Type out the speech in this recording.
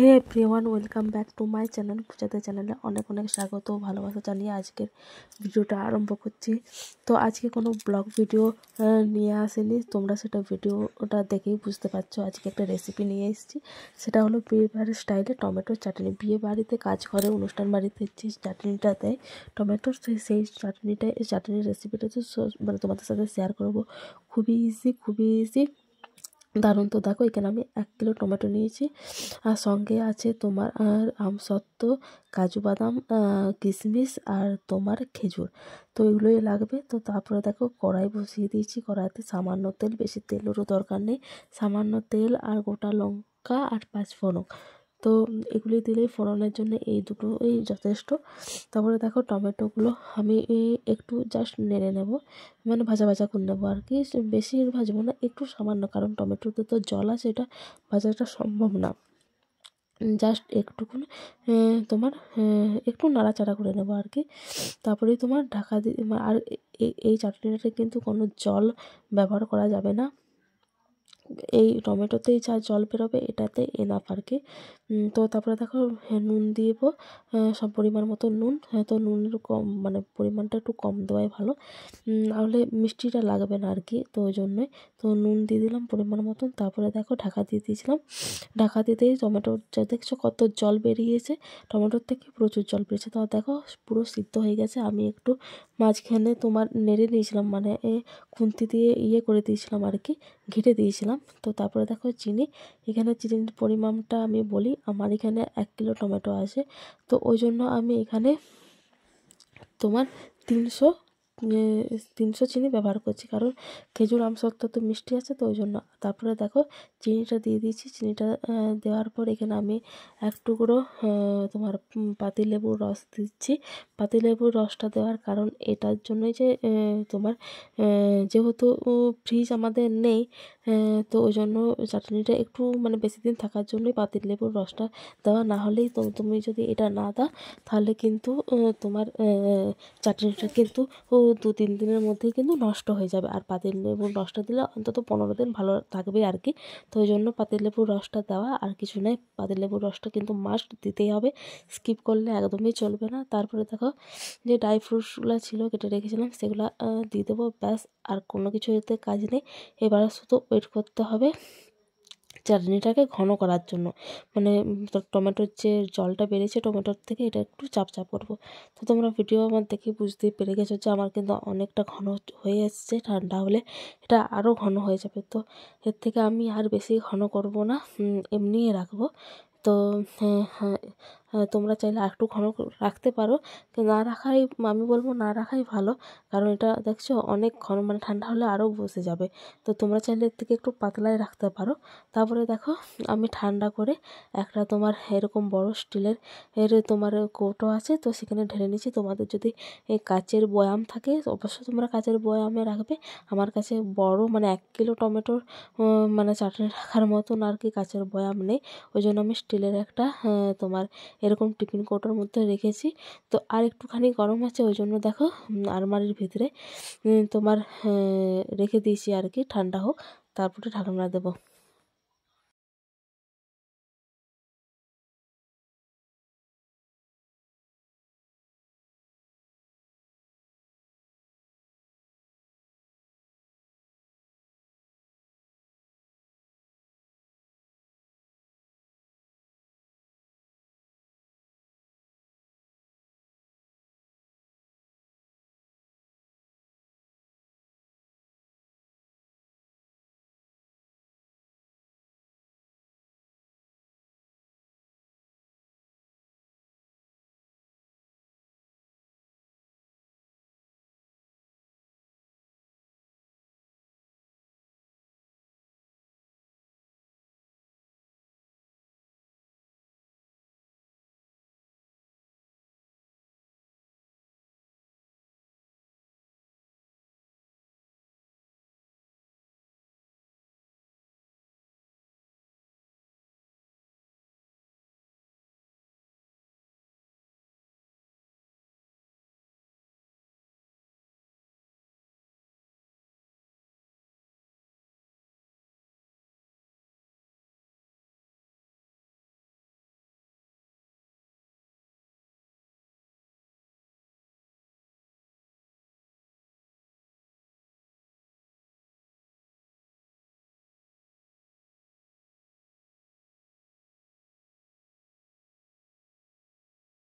Hey everyone, welcome back to my channel. পূজাদের চ্যানেলে অনেক অনেক স্বাগত ও ভালোবাসা জানিয়ে আজকের ভিডিওটা আরম্ভ করছি। তো আজকে কোনো ব্লগ ভিডিও নিয়ে আসেনি, তোমরা সেটা ভিডিওটা দেখেই বুঝতে পারছো। আজকে একটা রেসিপি নিয়ে এসেছি, সেটা হলো বিয়ে বাড়ির স্টাইলে টমেটোর চাটনি। বিয়ে বাড়িতে কাজ করে, অনুষ্ঠান বাড়িতে যে চাটনিটা দেয় টমেটোর, সেই চাটনির রেসিপিটা তো মানে তোমাদের সাথে শেয়ার করবো। খুবই ইজি দারুণ। তো দেখো, এখানে আমি 1 কিলো টমেটো নিয়েছি, আর সঙ্গে আছে তোমার আমসত্ত্ব, কাজু বাদাম, কিশমিশ আর তোমার খেজুর। তো এগুলোই লাগবে। তো তারপরে দেখো, কড়াই বসিয়ে দিয়েছি। কড়াইতে সামান্য তেল, বেশি তেলেরও দরকার নেই, সামান্য তেল আর গোটা লঙ্কা আর 5 ফোড়ন। তো এগুলি দিলেই ফোড়নের জন্য এই দুটোই যথেষ্ট। তারপরে দেখো, টমেটোগুলো আমি একটু জাস্ট নেড়ে নেব, মানে ভাজা ভাজা করে নেবো আর কি। বেশি ভাজবো না, একটু সামান্য, কারণ টমেটোতে তো জল আছে, এটা ভাজাটা সম্ভব না। জাস্ট একটুকুনি তোমার একটু নাড়াচাড়া করে নেবো আর কি। তারপরেই তোমার ঢাকা দিয়ে, আর এই চাটনিটাতে কিন্তু কোনো জল ব্যবহার করা যাবে না। এই টমেটোতেই যা জল বেরোবে এটাতে এনাফ আর কি। তো তারপরে দেখো, নুন দিব, সব পরিমাণ মতো নুন। তো নুনের কম, মানে পরিমাণটা একটু কম দেওয়াই ভালো, নাহলে মিষ্টিটা লাগবে না আর কি। তো ওই জন্যই তো নুন দিয়ে দিলাম পরিমাণ মতন। তারপরে দেখো, ঢাকা দিয়ে দিয়েছিলাম। ঢাকা দিতেই টমেটোর যা দেখছো কত জল বেরিয়েছে, টমেটোর থেকে প্রচুর জল বেরিয়েছে। তো দেখো, পুরো সিদ্ধ হয়ে গেছে। আমি একটু মাঝখানে তোমার নেড়ে দিয়েছিলাম, মানে খুন্তি দিয়ে করে দিয়েছিলাম আর কি, ঘেঁটে দিয়েছিলাম। তো তারপরে দেখো, চিনি। এখানে চিনির পরিমাণটা আমি বলি, আমার এখানে 1 কিলো টমেটো আছে, তো ওই জন্য আমি এখানে তোমার 300 চিনি ব্যবহার করছি, কারণ খেজুর আমসত্ত্ব তো মিষ্টি আছে, তো ওই জন্য। তারপরে দেখো, চিনিটা দিয়ে দিয়েছি। চিনিটা দেওয়ার পর এখানে আমি 1 টুকরো তোমার পাতিলেবুর রস দিচ্ছি। পাতিলেবুর রসটা দেওয়ার কারণ এটার জন্যই যে তোমার যেহেতু ফ্রিজ আমাদের নেই, তো ওই জন্য চাটনিটা একটু মানে বেশি দিন থাকার জন্যই পাতিলেবুর রসটা দেওয়া। না হলেই তুমি যদি এটা না দাও, তাহলে কিন্তু তোমার চাটনিটা কিন্তু 2-3 দিনের মধ্যেই কিন্তু নষ্ট হয়ে যাবে। আর পাতিলেবুর রসটা দিলে অন্তত 15 দিন ভালো থাকবে আর কি। তো ওই জন্য পাতিলেবুর রসটা দেওয়া, আর কিছু নেই। পাতিলেবুর রসটা কিন্তু মাস্ট দিতেই হবে, স্কিপ করলে একদমই চলবে না। তারপরে দেখো, যে ড্রাই ফ্রুটসগুলো ছিল কেটে রেখেছিলাম, সেগুলো দিয়ে দেবো, ব্যাস। আর কোনো কিছু এতে কাজ নেই। এবার শুধু ওয়েট করতে হবে চাটনিটাকে ঘন করার জন্য, মানে টমেটোর যে জলটা বেরিয়েছে টমেটোর থেকে, এটা একটু চাপ করবো। তো তোমরা ভিডিও আমার দেখে বুঝতেই পেরে গেছো যে আমার কিন্তু অনেকটা ঘন হয়ে এসছে। ঠান্ডা হলে এটা আরও ঘন হয়ে যাবে। তো এর থেকে আমি আর বেশি ঘন করব না, এমনিই রাখবো। তো তোমরা চাইলে আরেকটু ঘন রাখতে পারো, না রাখাই, আমি বলবো না রাখাই ভালো, কারণ এটা দেখছো অনেক ঘন, মানে ঠান্ডা হলে আরও বসে যাবে। তো তোমরা চাইলে এর থেকে একটু পাতলাই রাখতে পারো। তারপরে দেখো, আমি ঠান্ডা করে একটা তোমার এরকম বড় স্টিলের তোমার কৌটো আছে, তো সেখানে ঢেলে নিচ্ছি। তোমাদের যদি এই কাচের বয়াম থাকে, অবশ্যই তোমরা কাচের বয়ামে রাখবে। আমার কাছে বড়, মানে 1 কিলো টমেটোর মানে চাটনি রাখার মতন আর কি কাচের বয়াম নেই, ওই জন্য আমি স্টিলের একটা তোমার এরকম টিফিন কৌটোর মধ্যে রেখেছি। তো আর একটুখানি গরম আছে, ওই জন্য দেখো আলমারির ভিতরে তোমার রেখে দিয়েছি আর কি, ঠান্ডা হোক, তারপরে ঢাকনা দেবো।